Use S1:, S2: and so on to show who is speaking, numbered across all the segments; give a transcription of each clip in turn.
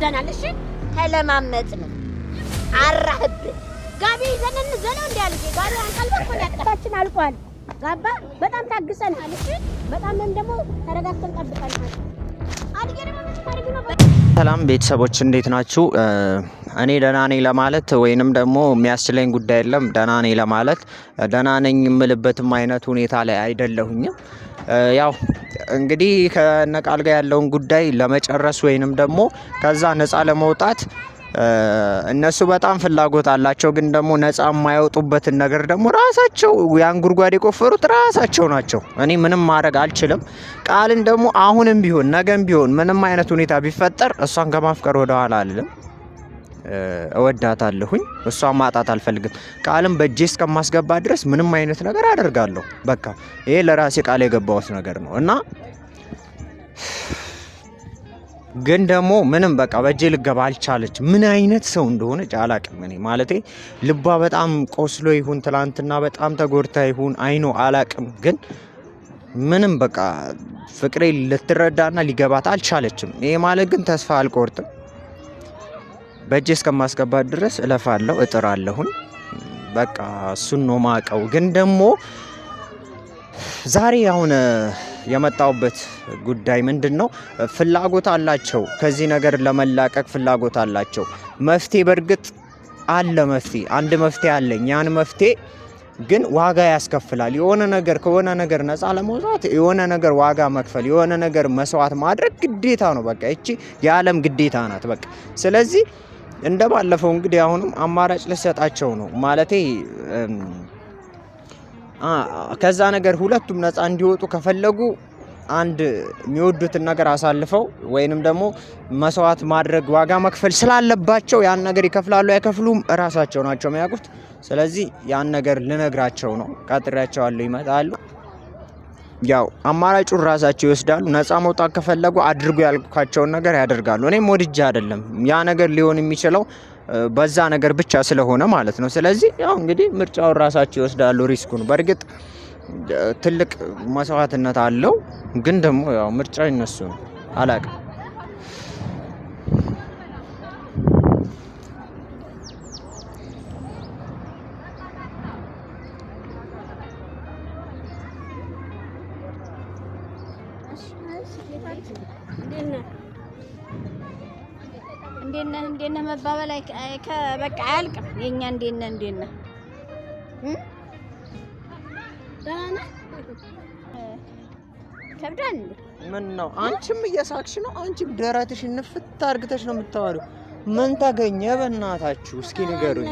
S1: ወርደናል። እሺ ተለማመጥን። አራህብ ጋቢ ይዘን እንዘለው እንዲያል ጋቢ አንቀልበኩን ያጣችን አልቋል። ጋባ በጣም ታግሰናል። እሺ በጣም ደግሞ ተረጋግተን ጠብቀናል። አዲጌ ደግሞ ታሪክ ነው።
S2: ሰላም ቤተሰቦች እንዴት ናችሁ? እኔ ደህና ነኝ ለማለት ወይንም ደግሞ የሚያስችለኝ ጉዳይ የለም። ደህና ነኝ ለማለት ደህና ነኝ የምልበትም አይነት ሁኔታ ላይ አይደለሁኝም። ያው እንግዲህ ከነቃል ጋር ያለውን ጉዳይ ለመጨረስ ወይንም ደግሞ ከዛ ነፃ ለመውጣት እነሱ በጣም ፍላጎት አላቸው። ግን ደግሞ ነፃ የማይወጡበትን ነገር ደግሞ ራሳቸው ያን ጉድጓድ የቆፈሩት ራሳቸው ናቸው። እኔ ምንም ማድረግ አልችልም። ቃልን ደግሞ አሁንም ቢሆን ነገም ቢሆን ምንም አይነት ሁኔታ ቢፈጠር እሷን ከማፍቀር ወደ ኋላ አልልም። እወዳታለሁኝ። እሷን ማጣት አልፈልግም። ቃልም በእጄ እስከማስገባ ድረስ ምንም አይነት ነገር አደርጋለሁ። በቃ ይሄ ለራሴ ቃል የገባሁት ነገር ነው እና ግን ደግሞ ምንም በቃ በእጄ ልገባ አልቻለች። ምን አይነት ሰው እንደሆነች አላቅም። እኔ ማለቴ ልቧ በጣም ቆስሎ ይሁን ትላንትና በጣም ተጎድታ ይሁን አይኖ አላቅም። ግን ምንም በቃ ፍቅሬ ልትረዳና ሊገባት አልቻለችም። ይሄ ማለት ግን ተስፋ አልቆርጥም። በእጄ እስከማስገባት ድረስ እለፋለሁ፣ እጥራለሁኝ። በቃ እሱን ነው ማቀው። ግን ደግሞ ዛሬ አሁን የመጣውበት ጉዳይ ምንድነው? ፍላጎት አላቸው ከዚህ ነገር ለመላቀቅ ፍላጎት አላቸው። መፍትሄ በርግጥ አለ። አንድ መፍትሄ አለኝ። ያን መፍትሄ ግን ዋጋ ያስከፍላል። የሆነ ነገር ከሆነ ነገር ነፃ ለመውጣት የሆነ ነገር ዋጋ መክፈል፣ የሆነ ነገር መስዋዕት ማድረግ ግዴታ ነው። በቃ እቺ የዓለም ግዴታ ናት። በቃ ስለዚህ እንደባለፈው እንግዲህ አሁንም አማራጭ ልሰጣቸው ነው ማለቴ ከዛ ነገር ሁለቱም ነፃ እንዲወጡ ከፈለጉ አንድ የሚወዱትን ነገር አሳልፈው ወይንም ደግሞ መስዋዕት ማድረግ ዋጋ መክፈል ስላለባቸው ያን ነገር ይከፍላሉ አይከፍሉም እራሳቸው ናቸው የሚያውቁት። ስለዚህ ያን ነገር ልነግራቸው ነው። ቀጥሬያቸዋለሁ፣ ይመጣሉ። ያው አማራጩን ራሳቸው ይወስዳሉ። ነፃ መውጣት ከፈለጉ አድርጉ ያልኳቸውን ነገር ያደርጋሉ። እኔም ወድጄ አይደለም ያ ነገር ሊሆን የሚችለው በዛ ነገር ብቻ ስለሆነ ማለት ነው። ስለዚህ ያው እንግዲህ ምርጫውን ራሳቸው ይወስዳሉ። ሪስኩን በእርግጥ ትልቅ መስዋዕትነት አለው። ግን ደግሞ ያው ምርጫው እነሱ ነው። አላውቅም።
S1: እንዴት ነህ መባባል በቃ አያልቅም። የኛ እንዴት ነህ ደህና ነህ? ከብዳን
S2: ምን ነው አንቺም እየሳቅሽ ነው? አንቺም ደረትሽን ንፍት አርግተሽ ነው የምታወሪው። ምን ተገኘ በእናታችሁ እስኪ ንገሩኝ።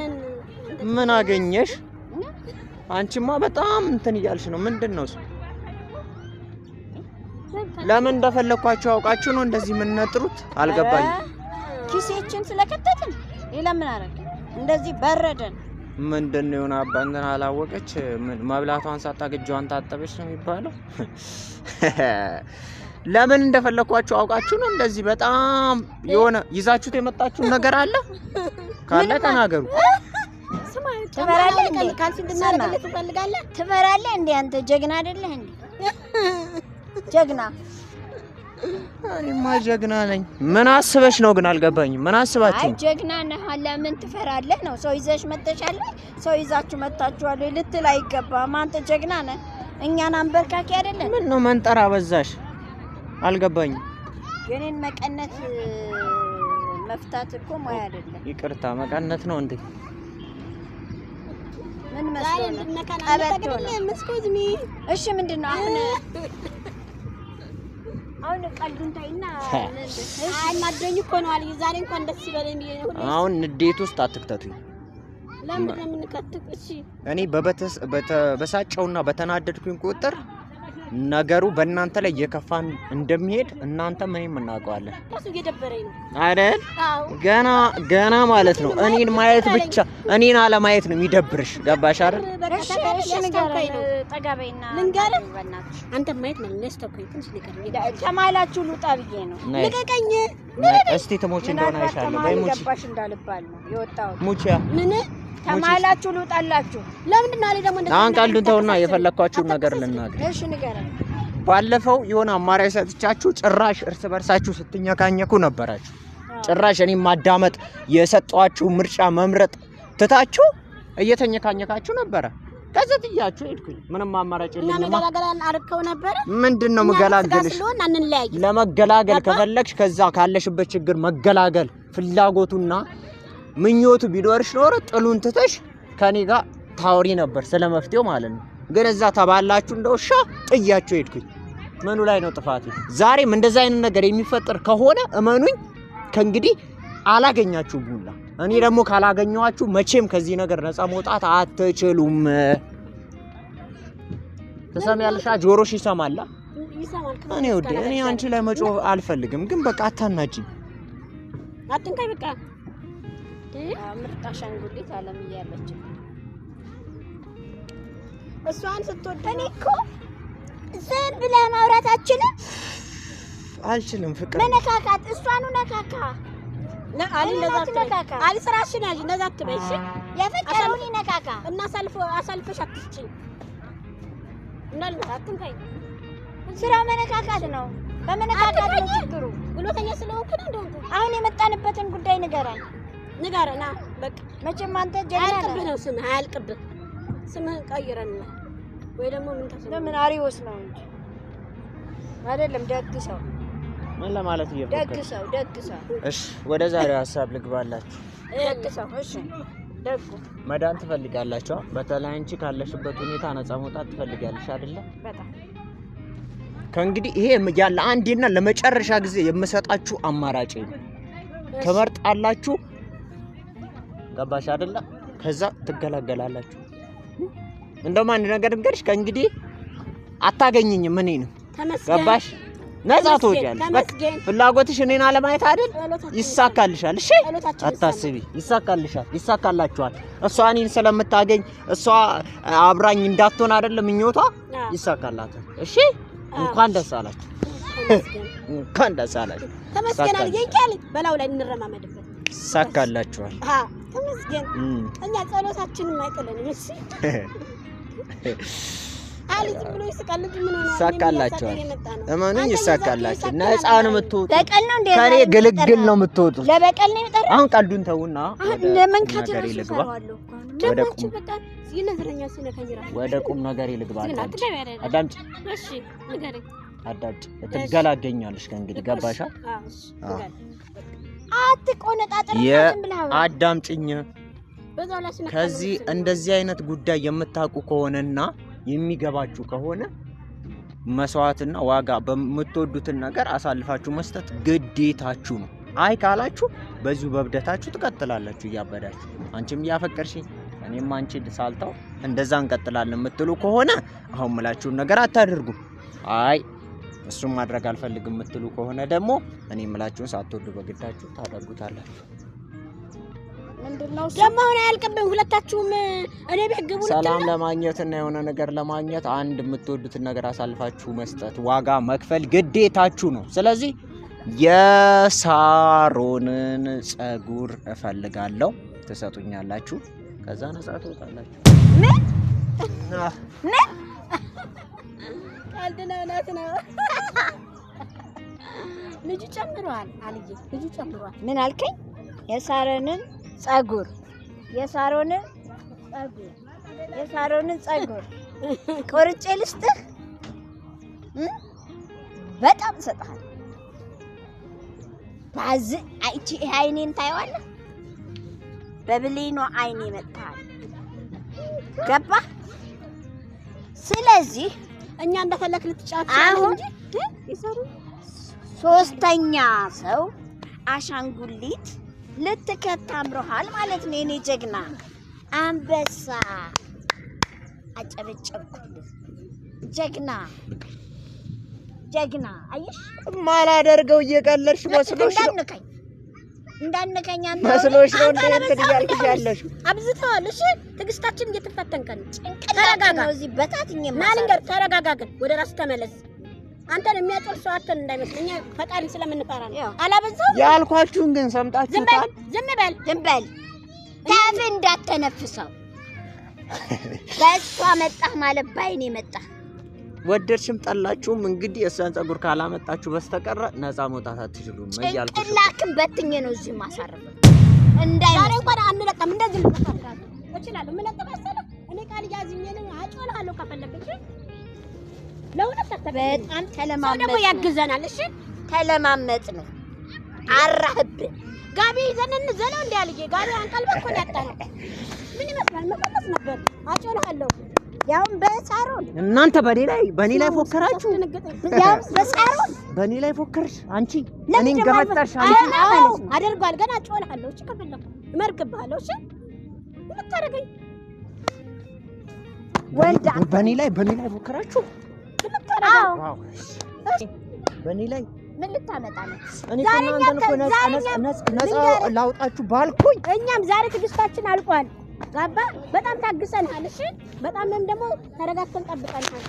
S2: ምን አገኘሽ? አንቺማ በጣም እንትን እያልሽ ነው። ምንድነው እሱ? ለምን እንደፈለኳችሁ አውቃችሁ ነው እንደዚህ የምንነጥሩት? አልገባኝም።
S1: ኪሴችን ስለከተትን ሌላ ምን አረግ? እንደዚህ በረደን።
S2: ምንድነው የሆነ አባንተን አላወቀች ምን መብላቷን ሳታገጇን ታጠበች ነው የሚባለው? ለምን እንደፈለኳችሁ አውቃችሁ ነው እንደዚህ በጣም የሆነ ይዛችሁት የመጣችሁ ነገር አለ ካለ ተናገሩ።
S1: ትበራለህ እንዴ አንተ? ጀግና አይደለህ እንዴ? ጀግና
S2: እኔማ ጀግና ነኝ። ምን አስበሽ ነው ግን አልገባኝም። ምን አስባችሁ?
S1: አይ ጀግና ነህ። ለምን ትፈራለህ ነው? ሰው ይዘሽ መጥተሻል፣ ሰው ይዛችሁ መጣችኋል ልትል አይገባም። አንተ ጀግና ነህ። እኛን አንበርካኪ አይደለን።
S2: ምን ነው መንጠራ በዛሽ? አልገባኝም።
S1: የኔን መቀነት መፍታት እኮ ሙያ አይደለም።
S2: ይቅርታ መቀነት ነው እንዴ?
S1: ምን መስሎህ ነው? ቀበቶ ነው። እሺ ምንድነው አሁን ቀልዱን ታይና አይ ማደኝ እኮ ነው አለ። ዛሬ እንኳን ደስ ይበለኝ ብዬ ነው።
S2: አሁን ንዴት ውስጥ አትክተቱኝ።
S1: ለምን የምንከትክ? እሺ
S2: እኔ በበሳጨውና በተናደድኩኝ ቁጥር ነገሩ በእናንተ ላይ የከፋን እንደሚሄድ እናንተ ምንም እናውቀዋለን።
S1: እሱ እየደበረኝ ነው
S2: አይደል? ገና ማለት ነው። እኔን ማየት ብቻ እኔን አለማየት ነው የሚደብርሽ። ገባሽ አይደል?
S1: እሺ ንገረኝ። ጠጋበይና ልንገርህ በእናትሽ አንተ ማየት ነው ለስተከኝ ትንሽ ንገረኝ። ከማላችሁ ልውጣ ብዬ ነው። ልቀቀኝ።
S2: እስቲ ትሞች እንደሆነ አይሻለሁ። በይሙች
S1: ገባሽ እንዳልባል ነው የወጣው።
S2: ሙቺያ
S1: ምን ከማላችሁ ልውጣላችሁ? ለምንድን ነው አለ ደግሞ እንደዚህ?
S2: አሁን ቀልዱን ተውና የፈለኳችሁን ነገር ልናገር።
S1: እሺ ንገረኝ።
S2: ባለፈው የሆነ አማራጭ ሰጥቻችሁ ጭራሽ እርስ በርሳችሁ ስትኛካኘኩ ነበራችሁ። ጭራሽ እኔ ማዳመጥ የሰጧችሁ ምርጫ መምረጥ ትታችሁ እየተኘካኘካችሁ ነበረ። ከዘትያችሁ ሄድኩኝ። ምንም አማራጭ የለኝም።
S1: መገላገል አርከው ነበር።
S2: ምንድነው መገላገልሽ? ለመገላገል ከፈለግሽ ከዛ ካለሽበት ችግር መገላገል ፍላጎቱና ምኞቱ ቢኖርሽ ኖሮ ጥሉን ትተሽ ከኔ ጋር ታወሪ ነበር ስለመፍትሄው ማለት ነው። ግን እዛ ተባላችሁ እንደውሻ ጥያችሁ ሄድኩኝ። ምኑ ላይ ነው ጥፋቴ? ዛሬም እንደዛ አይነት ነገር የሚፈጠር ከሆነ እመኑኝ ከእንግዲህ አላገኛችሁም ሁላ። እኔ ደግሞ ካላገኘኋችሁ መቼም ከዚህ ነገር ነፃ መውጣት አትችሉም። ትሰሚያለሽ? ጆሮሽ ይሰማል። እኔ ወዴ እኔ አንቺ ላይ መጮህ አልፈልግም፣ ግን በቃ አታናጂኝ።
S1: አትንካይ በቃ። ምርጥ አሻንጉሊት አለምዬ ያለች እሷን ስትወደኝ እኮ ዝም ብለህ ማውራታችን
S2: አልችልም። ፍቅር
S1: መነካካት እሷኑ ነካካ አሊ ስራሽን ያዥ እንደዛ አትበይሽ። የፈቀሩን ነካካ እና አሳልፈሽ አትስጪኝ እና አትንካኝ። ስራው መነካካት ነው። በመነካካት ነው ችግሩ። ጉልበተኛ ስለሆንክ ነው እንደው አሁን የመጣንበትን ጉዳይ ንገረና በቃ። መቼም አንተ ጀግና ነህ። ነው ስምህ አያልቅብህ። ስምህን ቀይረን ወይ ደግሞ ምን ታስበው? ለምን አሪዎስ ነው እንጂ አይደለም። ደግ ሰው
S2: ምን ለማለት
S1: ደግ ሰው።
S2: እሺ ወደ ዛሬው ሐሳብ ልግባላችሁ።
S1: ደግ ሰው እሺ፣ ደግ
S2: መዳን ትፈልጋላችሁ። በተለይ አንቺ ካለሽበት ሁኔታ ነፃ መውጣት ትፈልጋለሽ አይደለ?
S1: በጣም
S2: ከእንግዲህ ይሄ ያለ አንዴና ለመጨረሻ ጊዜ የምሰጣችሁ አማራጭ ነው። ትመርጣላችሁ። ገባሽ አይደለ? ከዛ ትገላገላላችሁ። እንደውም አንድ ነገር እንገርሽ፣ ከእንግዲህ አታገኝኝም። እኔንም ገባሽ? ነፃ ትወጪያለሽ። በቃ ፍላጎትሽ እኔን አለማየት አይደል? ይሳካልሻል። እሺ አታስቢ፣ ይሳካላችኋል። እሷ እኔን ስለምታገኝ እሷ አብራኝ እንዳትሆን አይደለም ምኞቷ፣ ይሳካላታል። እሺ እንኳን ደስ አላችሁ፣ እንኳን ደስ አላችሁ።
S1: ተመስገናል። ይንቀል በላው ላይ እንረማመድበት።
S2: ይሳካላችኋል።
S1: ተመስገን። እኛ ጸሎታችንን አይጥልንም። እሺ አሊዝ ብሎ ይስቃል። ምን ሆነ?
S2: ይሳካላችኋል። እመኑኝ ይሳካላችሁ። ነፃ ነው የምትወጡት።
S1: በቀል ነው እንዴ?
S2: ከኔ ግልግል ነው የምትወጡት።
S1: ለበቀል ነው የምጠራ።
S2: አሁን ቀልዱን ተውና
S1: ለምን ከተረሱ ሰራዋለሁ እኮ ወደ ቁም በቃ ይነዝረኛ ሲነካኝራ ወደ
S2: ቁም ነገር ይልግባ። አዳምጪ። እሺ ንገረኝ። አዳምጪ። ትገላገኛለሽ ከእንግዲህ ገባሻ? አዎ
S1: አትቆነጣጠር።
S2: አዳምጪኝ። ከዚህ እንደዚህ አይነት ጉዳይ የምታውቁ ከሆነና የሚገባችሁ ከሆነ መስዋዕትና ዋጋ በምትወዱትን ነገር አሳልፋችሁ መስጠት ግዴታችሁ ነው። አይ ካላችሁ በዚሁ በብደታችሁ ትቀጥላላችሁ እያበዳችሁ። አንቺም እያፈቀርሽኝ እኔም አንቺን ሳልተው እንደዛ እንቀጥላለን የምትሉ ከሆነ አሁን ምላችሁን ነገር አታድርጉ። አይ እሱም ማድረግ አልፈልግም የምትሉ ከሆነ ደግሞ እኔ ምላችሁን ሳትወዱ በግዳችሁ ታደርጉታላችሁ።
S1: ምንድነው ደግሞ አሁን አያልቅብን። ሁለታችሁም እኔ ቢግቡ
S2: ሰላም ለማግኘት እና የሆነ ነገር ለማግኘት አንድ የምትወዱትን ነገር አሳልፋችሁ መስጠት ዋጋ መክፈል ግዴታችሁ ነው። ስለዚህ የሳሮንን ጸጉር እፈልጋለሁ፣ ትሰጡኛላችሁ። ከዛ ነፃ ትወጣላችሁ።
S1: ምን ካልደናናት ነው ልጅ ጨምሯል። አልዬ ልጅ ጨምሯል። ምን አልከኝ? የሳሮንን ጸጉር የሳሮንን ጸጉር ቆርጬ ልስጥህ። በጣም እሰጥሃለሁ። ባዝ አይቺ አይኔን ታየዋለህ። በብሌኗ አይኔ መጣል ገባ። ስለዚህ እኛ እንደፈለክ ልትጫወት አሁን ይሰሩ ሶስተኛ ሰው አሻንጉሊት ልትከታ አምሮሃል ማለት ነው። የኔ ጀግና አንበሳ አጨበጨብኩልህ። ጀግና አየሽ፣
S2: ማላደርገው እየቀለድሽ መስሎሽ ነው።
S1: እንዳንከኝ አንተ
S2: መስሎሽ ነው እንዴ እንድያልኩሽ ያለሽ?
S1: አብዝተዋል። እሺ ትግስታችን እየተፈተንከን ተረጋጋ። እዚህ በታትኝ ማልንገር ተረጋጋ። ግን ወደ ራስ ተመለስ። አንተን የሚያጠር ሰው አተን እንዳይመስልኝ ፈጣሪ ስለምንፈራ ነው። አላበዛው
S2: ያልኳችሁን ግን ሰምታችሁታል።
S1: ዝም በል ታፍ እንዳተነፍሰው። በሷ መጣህ ማለት ባይኔ መጣህ።
S2: ወደድሽም ጠላችሁም እንግዲህ እሷን ጸጉር ካላመጣችሁ በስተቀር ነፃ መውጣት አትችሉም እያልኩሽ
S1: ጭንቅላክን በትኜ ነው እዚህ ማሳረፍ እንዳይመስል እንኳን አንለቀም እንደዚህ ልቀጣጣ እችላለሁ ምን ተባሰለ እኔ ቃል ያዝኝ ነው አጮልሃለሁ ከፈለግሽ ለሁለት በጣም ተለማመጥ ነው ያግዘናል እሺ ተለማመጥ ነው አራህብ ጋቢ ይዘን እንዘለው እንዲያልዬ ጋቢ አንቀልበ እኮ ያጣለ ምን ይመስላል መፈለስ ነበር አጮልሃለሁ ያውም በሳሮን
S2: እናንተ በኔ ላይ ፎከራችሁ
S1: ያውም በሳሮን
S2: በኔ ላይ ፎከርሽ አንቺ እኔን ገመጣሽ አንቺ
S1: አደርጋል ገና አጮልሃለሁ እሺ ከፈለኩ እመርግብሃለሁ እሺ ልታረገኝ ወንዳ
S2: በኔ ላይ ፎከራችሁ
S1: ልታረገው
S2: ዋው በኔ ላይ
S1: ምን ልታመጣ ነው
S2: ዛሬ ነፃ ላውጣችሁ ባልኩኝ
S1: እኛም ዛሬ ትግስታችን አልቋል ጋባ በጣም ታግሰናል እሺ በጣም ደግሞ ተረጋግተን ጠብቀናል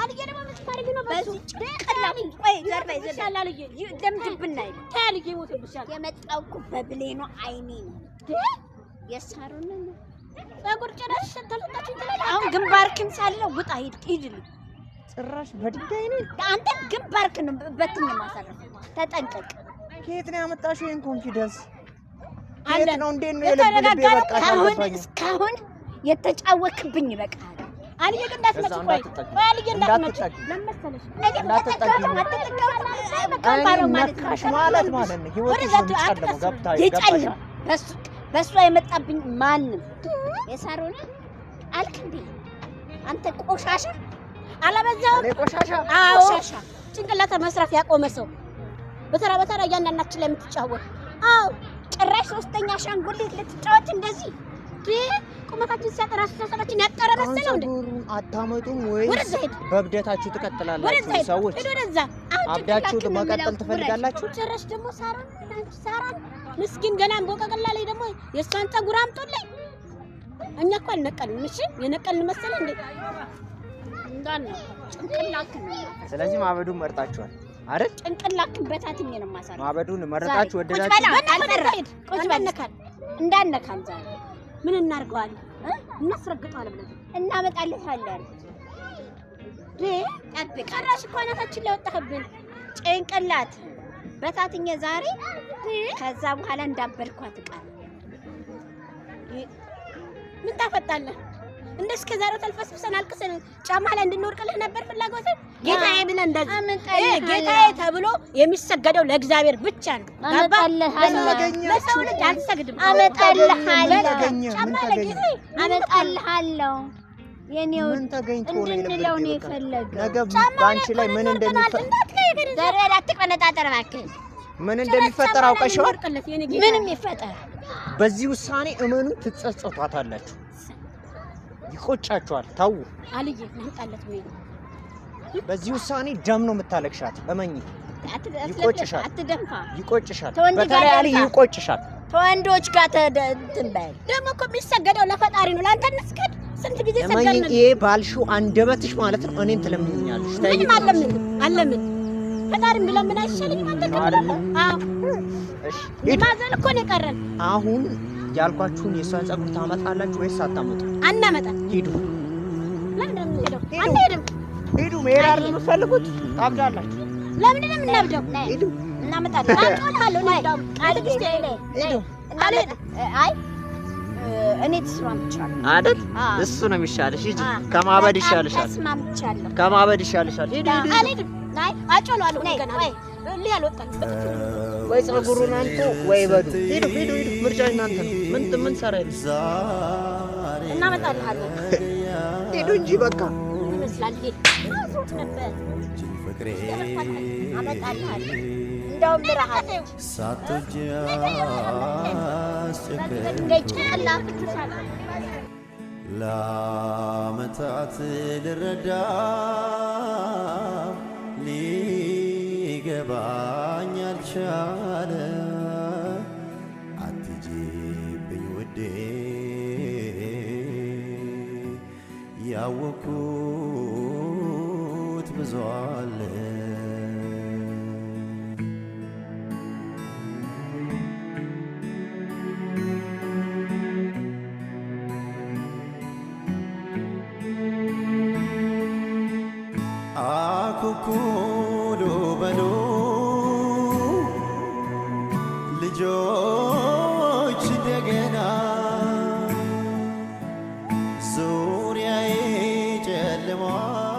S1: አልየ ደግሞ ምትማርግ ነው በዚህ ቀላል ወይ ዘርባይ ዘላል ደምድብና ይል ታልየ ወጥብሻል የመጣውኩ በብሌኖ አይኔ ነው የሳሩን ነው ጸጉር ጨረሽ ተልጣችሁ ተላላ አሁን ግንባርክን ሳለው ውጣ ሂድልኝ
S2: ጭራሽ በድጋይ ነው
S1: አንተ ግንባርክን በትኝ ማሳረፍ ተጠንቀቅ
S2: ከየት ነው ያመጣሽው ይሄን ኮንፊደንስ አለ ነው እንዴ ነው የለብልብ የበቃሽ
S1: እስካሁን የተጫወክብኝ ይበቃል አልየ ግንዳት መጥቆይ አልየ እንዳትመጭ ለምሰለሽ
S2: ማለት ነው ህይወትሽ ነው ገብታ
S1: በሷ የመጣብኝ ማንም የሳሮን አልክ እንዴ አንተ ቆሻሻ አላበዛው
S2: ቆሻሻ
S1: ቆሻሻ ጭንቅላት መስራት ያቆመ ሰው በተራ እያንዳንዳችን ላይ የምትጫወት አው ጭራሽ ሶስተኛ አሻንጉሊት ልትጫወት እንደዚህ ቁመታችን ሲያጠራ አስተሳሰባችን ያጠረ መሰለው እንዴ
S2: አታመጡም ወይ በብደታችሁ ትቀጥላላችሁ ሰዎች
S1: ወደዛ
S2: አብዳችሁ መቀጠል ትፈልጋላችሁ
S1: ጭራሽ ደግሞ ሳራን ምስኪን ገና እንቦቀቀላ ላይ ደግሞ የሷን ጸጉር አምጡልኝ እኛ እኮ አልነቀልን እሺ የነቀልን መሰለ እንዴ እንዳን ጭንቅላክን
S2: ስለዚህ ማበዱን መርጣችኋል አይደል
S1: ጭንቅላክን በታትኝ ነው ማሳረፍ
S2: ማበዱን መርጣችሁ ወደዳችሁ
S1: ቁጭ በነካል እንዳነካን ዛሬ ምን እናርገዋለን እናስረግጠዋለን ብለን እናመጣልሃለን ጠብቅ ጭራሽ እኮ አናታችን ላይ ወጣህብን ጭንቅላት በታትኝ ዛሬ ከዛ በኋላ እንዳበርኳት ቃል ምን ታፈጣለህ እንደስከ ዛሬው ተልፈስፈሰን አልቅሰን ጫማ ላይ እንድንወርቅልህ ነበር ፍላጎት ጌታዬ ብለን እንደዚህ ጌታዬ ተብሎ የሚሰገደው ለእግዚአብሔር ብቻ ነው ለሰው ልጅ አልሰግድም አመጣልሃለሁ የኔው እንድንለው ነው የፈለገው
S2: ነገ ባንቺ ላይ ምን እንደሚፈጠር
S1: ዛሬ አትቀነጣጠር እባክህ
S2: ምን እንደሚፈጠር አውቀሽዋል
S1: ምንም ይፈጠር
S2: በዚህ ውሳኔ እመኑ ትጸጸቷታላችሁ ይቆጫችኋል ታው
S1: አልዬ ማንጣለት ወይ
S2: በዚህ ውሳኔ ደም ነው የምታለቅሻት እመኚ
S1: ይቆጭሻል አትደንፋ
S2: ይቆጭሻል በተለይ አሊ ይቆጭሻል
S1: ተወንዶች ጋር ተንበል ደግሞ እኮ የሚሰገደው ለፈጣሪ ነው ላንተ እንስገድ ስንት ጊዜ ሰገድን
S2: ይሄ ባልሽው አንደበትሽ ማለት ነው እኔን ትለምኛለሽ
S1: ምን አለምን ፈጣሪም ብለምን አይሻልኝ አንተ ከመረለ እሺ ማዘን እኮ ነው ቀረን
S2: አሁን ያልኳችሁን የሷን ጸጉር ታመጣላችሁ ወይስ አታመጡ
S1: አናመጣ
S2: ሂዱ
S1: ለምን ሄደው አንሄድም
S2: ሂዱ መሄድ አይደል የምትፈልጉት ታብዳላችሁ
S1: ለምን የምናብደው
S2: ሂዱ
S1: እናመጣለን አጥቷለሁ ነው ቃል ግስቴ ሂዱ አይ እኔ ተስማምቻለሁ
S2: አይደል እሱ ነው የሚሻልሽ ሂጂ ከማበድ ይሻልሻል
S1: ተስማምቻለሁ
S2: ከማበድ ይሻልሻል ሂዱ
S1: አልሄድም ናይ አጮለዋለሁ ገና ሊያልወጣኝ
S2: ወይ ጸጉሩን አንተ ወይ በዱ ሂዱ ምርጫ እናንተ ነው ምን ሰራይ
S1: እናመጣልሃለን
S2: ሂዱ እንጂ በቃ
S1: ይመስላል ሶት ነበር ፍቅሬ አመጣልሃለሁ እንደውም ብራሃት ሳትጃ
S3: ለዓመታት ልረዳ ሊገባኝ አልቻለ አትጂብኝ ውዴ ያወኩት ብዙ አለ ኩኩሉ በሉ ልጆች እንደገና ዙሪያዬ ጨልሟል